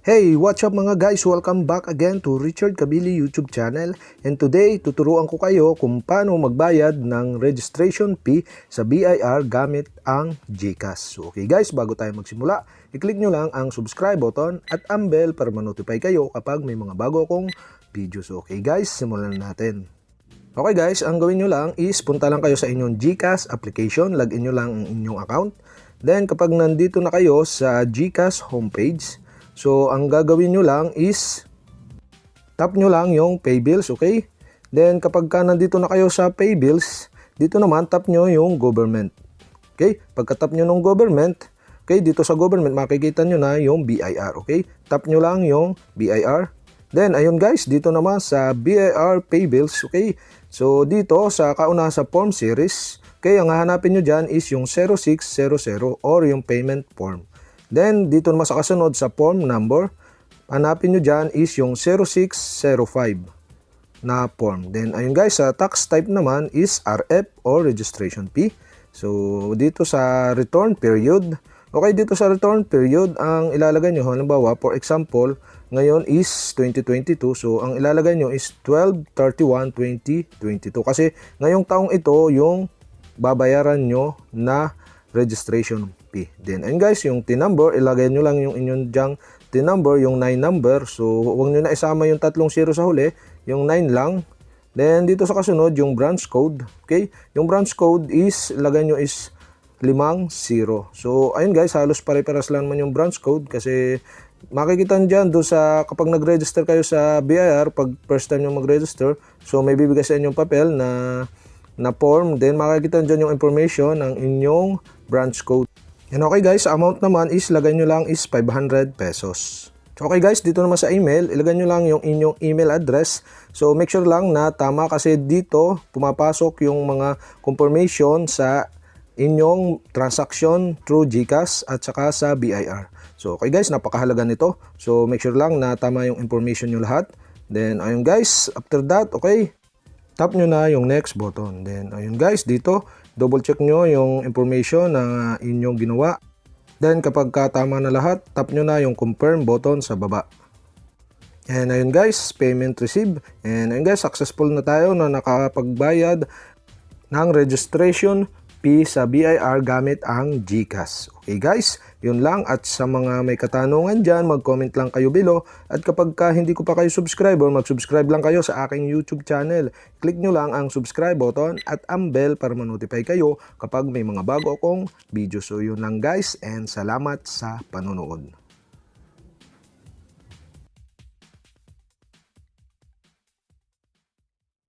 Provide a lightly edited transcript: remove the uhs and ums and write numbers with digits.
Hey, what's up mga guys? Welcome back again to Richard Kabili YouTube channel. And today, tuturuan ko kayo kung paano magbayad ng registration fee sa BIR gamit ang Gcash. So, okay guys, bago tayo magsimula, i-click nyo lang ang subscribe button at ang bell para ma-notify kayo kapag may mga bago akong videos. Okay guys, simulan natin. Okay guys, ang gawin nyo lang is punta lang kayo sa inyong Gcash application, login nyo lang ang inyong account. Then kapag nandito na kayo sa Gcash homepage, so, ang gagawin nyo lang is tap nyo lang yung pay bills, okay? Then, kapag nandito na kayo sa pay bills, dito naman tap nyo yung government. Okay? Pagka tap nyo ng government, okay, dito sa government, makikita nyo na yung BIR, okay? Tap nyo lang yung BIR. Then, ayun guys, dito naman sa BIR pay bills, okay? So, dito sa kauna sa form series, okay, ang hahanapin nyo dyan is yung 0600 or yung payment form. Then, dito naman sa kasunod sa form number, hanapin nyo dyan is yung 0605 na form. Then, ayun guys, sa tax type naman is RF or registration fee. So, dito sa return period, okay, dito sa return period, ang ilalagay nyo, halimbawa, for example, ngayon is 2022. So, ang ilalagay nyo is 12/31/2022. Kasi, ngayong taong ito, yung babayaran nyo na registration fee. Then, ayun guys, yung TIN number, ilagay nyo lang yung inyong dyang TIN number, yung 9 number. So, huwag nyo na isama yung 3 0 sa huli, yung 9 lang. Then, dito sa kasunod, yung branch code. Okay? Yung branch code is, ilagay nyo is 50. So, ayun guys, halos pare-paras lang naman yung branch code kasi makikita nyo dyan doon sa kapag nag-register kayo sa BIR, pag first time nyo mag-register, so may bibigay sa inyong papel na form, then makikita nyo dyan yung information ng inyong branch code. And okay guys, amount naman is lagay nyo lang is 500 pesos. Okay guys, dito naman sa email, ilagay nyo lang yung inyong email address. So make sure lang na tama kasi dito pumapasok yung mga confirmation sa inyong transaction through Gcash at saka sa BIR. So okay guys, napakahalaga nito. So make sure lang na tama yung information nyo lahat. Then ayun guys, after that, okay, tap nyo na yung next button. Then, ayun guys, dito, double check nyo yung information na inyong ginawa. Then, kapag tama na lahat, tap nyo na yung confirm button sa baba. And ayun guys, payment received. And ayun guys, successful na tayo na nakapagbayad ng registration fee sa BIR gamit ang Gcash. Okay guys, yun lang. At sa mga may katanungan dyan, mag-comment lang kayo below. At kapag hindi ko pa kayo subscriber, mag-subscribe lang kayo sa aking YouTube channel. Click nyo lang ang subscribe button at ang bell para ma-notify kayo kapag may mga bago akong video. So yun lang guys, and salamat sa panonood.